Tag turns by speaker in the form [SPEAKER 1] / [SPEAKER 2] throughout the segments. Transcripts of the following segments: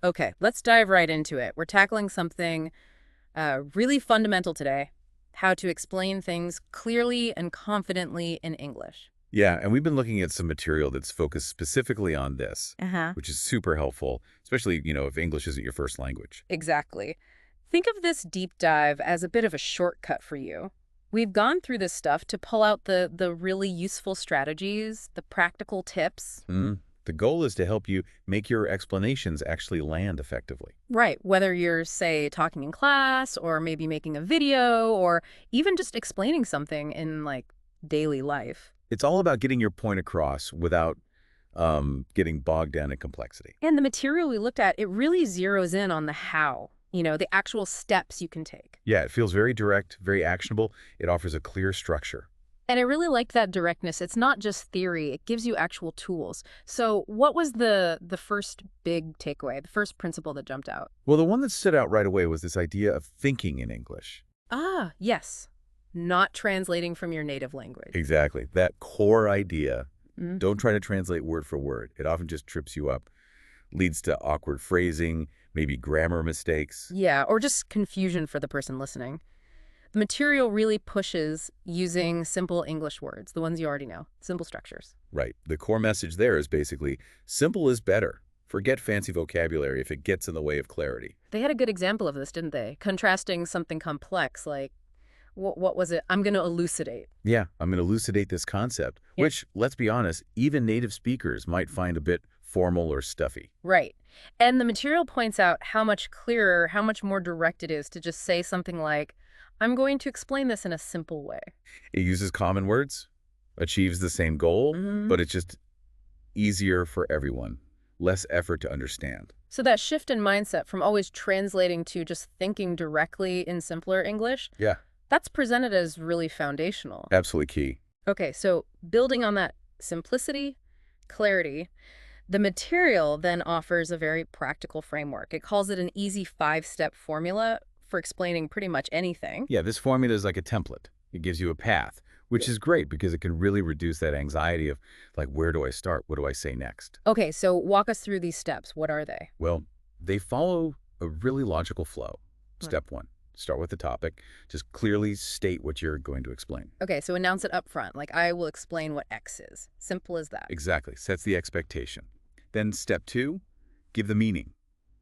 [SPEAKER 1] Okay, let's dive right into it. We're tackling something really fundamental today: how to explain things clearly and confidently in English.
[SPEAKER 2] Yeah, and we've been looking at some material that's focused specifically on this,
[SPEAKER 1] Uh-huh.
[SPEAKER 2] which is super helpful, especially, if English isn't your first language.
[SPEAKER 1] Exactly. Think of this deep dive as a bit of a shortcut for you. We've gone through this stuff to pull out the really useful strategies, the practical tips.
[SPEAKER 2] The goal is to help you make your explanations actually land effectively.
[SPEAKER 1] Right, whether you're, say, talking in class or maybe making a video or even just explaining something in, like, daily life.
[SPEAKER 2] It's all about getting your point across without getting bogged down in complexity.
[SPEAKER 1] And the material we looked at, it really zeroes in on the how, the actual steps you can take.
[SPEAKER 2] Yeah, it feels very direct, very actionable. It offers a clear structure.
[SPEAKER 1] And I really like that directness. It's not just theory, it gives you actual tools. So what was the first big takeaway, the first principle that jumped out?
[SPEAKER 2] Well, the one that stood out right away was this idea of thinking in English.
[SPEAKER 1] Ah, yes. Not translating from your native language.
[SPEAKER 2] Exactly. That core idea.
[SPEAKER 1] Mm.
[SPEAKER 2] Don't try to translate word for word. It often just trips you up, leads to awkward phrasing, maybe grammar mistakes.
[SPEAKER 1] Yeah, or just confusion for the person listening. The material really pushes using simple English words, the ones you already know, simple structures.
[SPEAKER 2] Right. The core message there is basically simple is better. Forget fancy vocabulary if it gets in the way of clarity.
[SPEAKER 1] They had a good example of this, didn't they? Contrasting something complex like, what was it? I'm going to elucidate.
[SPEAKER 2] Yeah, I'm going to elucidate this concept,
[SPEAKER 1] Yeah.
[SPEAKER 2] which, let's be honest, even native speakers might find a bit formal or stuffy.
[SPEAKER 1] Right. And the material points out how much clearer, how much more direct it is to just say something like, I'm going to explain this in a simple way.
[SPEAKER 2] It uses common words, achieves the same goal,
[SPEAKER 1] Hmm.
[SPEAKER 2] but it's just easier for everyone, less effort to understand.
[SPEAKER 1] So that shift in mindset from always translating to just thinking directly in simpler English,
[SPEAKER 2] Yeah,
[SPEAKER 1] that's presented as really foundational.
[SPEAKER 2] absolutely key.
[SPEAKER 1] Okay, so building on that simplicity, clarity, the material then offers a very practical framework. It calls it an easy 5-step formula for explaining pretty much anything.
[SPEAKER 2] Yeah, this formula is like a template. It gives you a path, which is great because it can really reduce that anxiety of, like, where do I start? What do I say next?
[SPEAKER 1] Okay, so walk us through these steps. What are they?
[SPEAKER 2] Well, they follow a really logical flow.
[SPEAKER 1] Right.
[SPEAKER 2] Step one, start with the topic. Just clearly state what you're going to explain.
[SPEAKER 1] Okay, so announce it up front, like I will explain what X is. Simple as that.
[SPEAKER 2] Exactly, sets the expectation. Then step two, give the meaning.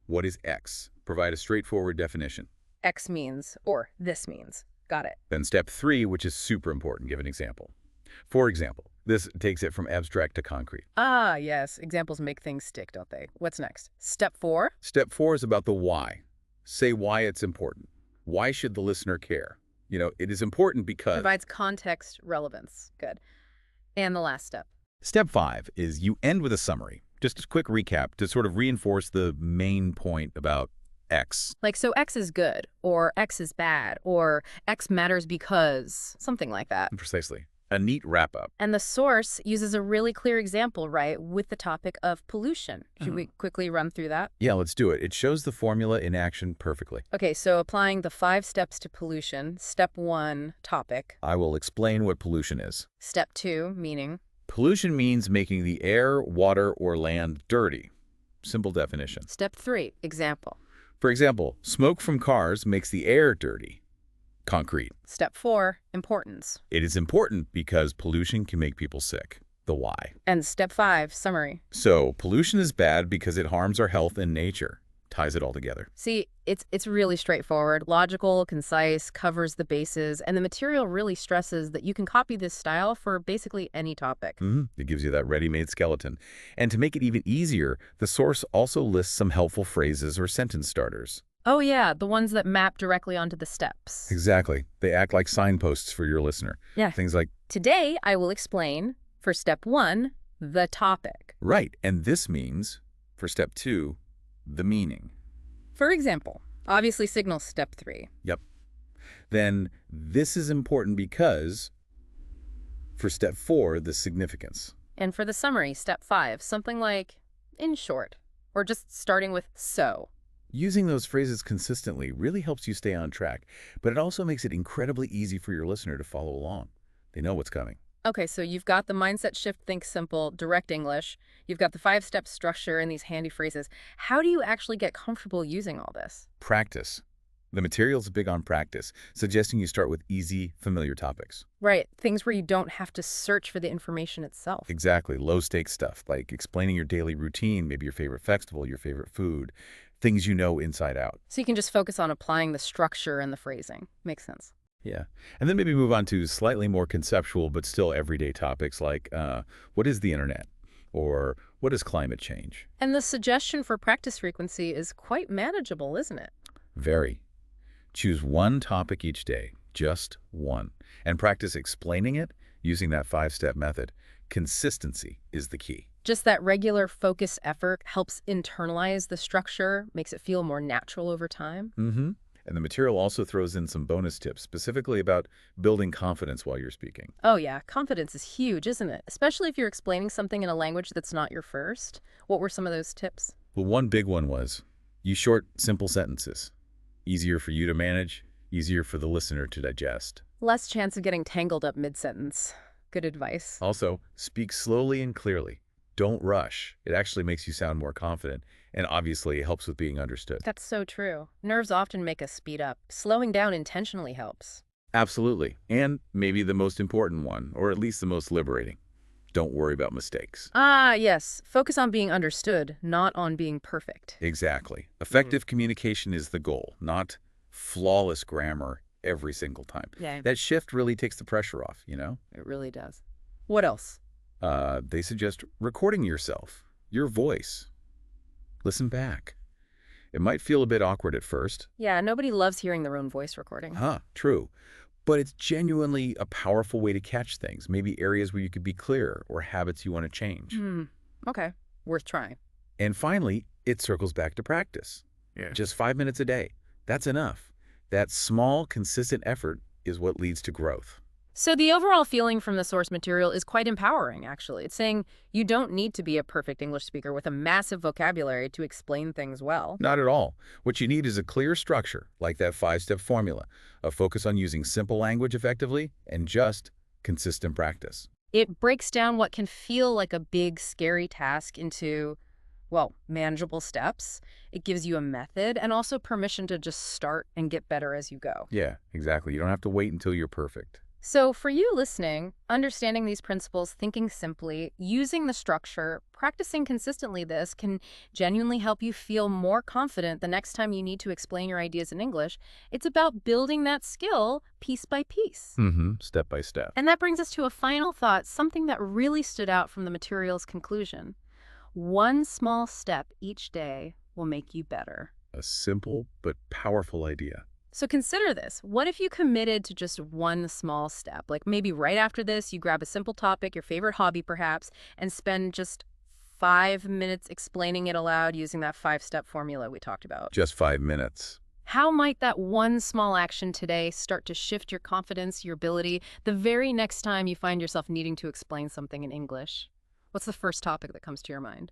[SPEAKER 2] What is X? Provide a straightforward definition.
[SPEAKER 1] X means, or this means. Got it.
[SPEAKER 2] Then step three, which is super important, give an example. For example, this takes it from abstract to concrete.
[SPEAKER 1] Ah, yes. Examples make things stick, don't they? What's next? Step 4?
[SPEAKER 2] Step four is about the why. Say why it's important. Why should the listener care? It is important because...
[SPEAKER 1] Provides context relevance. Good. And the last step.
[SPEAKER 2] Step five is you end with a summary. Just a quick recap to sort of reinforce the main point about X.
[SPEAKER 1] Like, so X is good, or X is bad, or X matters because, something like that.
[SPEAKER 2] Precisely. A neat wrap-up.
[SPEAKER 1] And the source uses a really clear example, right, with the topic of pollution. Should we quickly run through that?
[SPEAKER 2] Yeah, let's do it. It shows the formula in action perfectly.
[SPEAKER 1] Okay, so applying the 5 steps to pollution. Step 1, topic.
[SPEAKER 2] I will explain what pollution is.
[SPEAKER 1] Step 2, meaning.
[SPEAKER 2] Pollution means making the air, water, or land dirty. Simple definition.
[SPEAKER 1] Step 3, example.
[SPEAKER 2] For example, smoke from cars makes the air dirty. Concrete.
[SPEAKER 1] Step 4, importance.
[SPEAKER 2] It is important because pollution can make people sick. The why.
[SPEAKER 1] And step 5, summary.
[SPEAKER 2] So, pollution is bad because it harms our health and nature. Ties it all together.
[SPEAKER 1] See, it's really straightforward, logical, concise, covers the bases, and the material really stresses that you can copy this style for basically any topic.
[SPEAKER 2] It gives you that ready-made skeleton. And to make it even easier, the source also lists some helpful phrases or sentence starters.
[SPEAKER 1] Oh yeah, the ones that map directly onto the steps.
[SPEAKER 2] Exactly. They act like signposts for your listener.
[SPEAKER 1] Yeah.
[SPEAKER 2] Things like,
[SPEAKER 1] Today, I will explain, for step 1, the topic.
[SPEAKER 2] right, and this means, for step 2, the meaning.
[SPEAKER 1] For example, obviously signals step 3.
[SPEAKER 2] Yep. Then, this is important because, for step 4, the significance.
[SPEAKER 1] And for the summary, step 5, something like, in short, or just starting with so.
[SPEAKER 2] Using those phrases consistently really helps you stay on track, but it also makes it incredibly easy for your listener to follow along. They know what's coming.
[SPEAKER 1] Okay, so you've got the mindset shift, think simple, direct English. You've got the five-step structure and these handy phrases. How do you actually get comfortable using all this?
[SPEAKER 2] Practice. The material's big on practice, suggesting you start with easy, familiar topics.
[SPEAKER 1] Right, things where you don't have to search for the information itself.
[SPEAKER 2] Exactly, low-stakes stuff, like explaining your daily routine, maybe your favorite festival, your favorite food, things you know inside out.
[SPEAKER 1] So you can just focus on applying the structure and the phrasing. Makes sense.
[SPEAKER 2] Yeah. And then maybe move on to slightly more conceptual but still everyday topics like what is the internet? Or what is climate change?
[SPEAKER 1] And the suggestion for practice frequency is quite manageable, isn't it?
[SPEAKER 2] Very. Choose one topic each day, just one, and practice explaining it using that five-step method. Consistency is the key.
[SPEAKER 1] Just that regular focused effort helps internalize the structure, makes it feel more natural over time.
[SPEAKER 2] Mm-hmm. And the material also throws in some bonus tips, specifically about building confidence while you're speaking.
[SPEAKER 1] Oh yeah, confidence is huge, isn't it? Especially if you're explaining something in a language that's not your first. What were some of those tips?
[SPEAKER 2] Well, one big one was use short, simple sentences. Easier for you to manage, easier for the listener to digest.
[SPEAKER 1] Less chance of getting tangled up mid-sentence. Good advice.
[SPEAKER 2] Also, speak slowly and clearly. Don't rush. It actually makes you sound more confident, and obviously it helps with being understood.
[SPEAKER 1] That's so true. Nerves often make us speed up. Slowing down intentionally helps.
[SPEAKER 2] Absolutely. And maybe the most important one, or at least the most liberating. Don't worry about mistakes.
[SPEAKER 1] Ah, yes. Focus on being understood, not on being perfect.
[SPEAKER 2] Exactly. Effective communication is the goal, not flawless grammar every single time.
[SPEAKER 1] Yeah,
[SPEAKER 2] That shift really takes the pressure off, you know?
[SPEAKER 1] it really does. What else?
[SPEAKER 2] They suggest recording yourself, your voice. Listen back. It might feel a bit awkward at first.
[SPEAKER 1] Yeah, nobody loves hearing their own voice recording.
[SPEAKER 2] Huh, true. But it's genuinely a powerful way to catch things, maybe areas where you could be clearer or habits you want to change.
[SPEAKER 1] Okay. Worth trying.
[SPEAKER 2] And finally, it circles back to practice.
[SPEAKER 3] Yeah.
[SPEAKER 2] Just 5 minutes a day. That's enough. That small, consistent effort is what leads to growth.
[SPEAKER 1] So the overall feeling from the source material is quite empowering, actually. It's saying you don't need to be a perfect English speaker with a massive vocabulary to explain things well.
[SPEAKER 2] Not at all. What you need is a clear structure, like that 5-step formula, a focus on using simple language effectively, and just consistent practice.
[SPEAKER 1] It breaks down what can feel like a big, scary task into, well, manageable steps. It gives you a method and also permission to just start and get better as you go.
[SPEAKER 2] Yeah, exactly. You don't have to wait until you're perfect.
[SPEAKER 1] So for you listening, understanding these principles, thinking simply, using the structure, practicing consistently this can genuinely help you feel more confident the next time you need to explain your ideas in English. It's about building that skill piece by piece.
[SPEAKER 2] Step by step.
[SPEAKER 1] And that brings us to a final thought, something that really stood out from the material's conclusion. One small step each day will make you better.
[SPEAKER 2] A simple but powerful idea.
[SPEAKER 1] So consider this. What if you committed to just one small step? Like maybe right after this, you grab a simple topic, your favorite hobby perhaps, and spend just 5 minutes explaining it aloud using that 5-step formula we talked about.
[SPEAKER 2] Just 5 minutes.
[SPEAKER 1] How might that one small action today start to shift your confidence, your ability, the very next time you find yourself needing to explain something in English? What's the first topic that comes to your mind?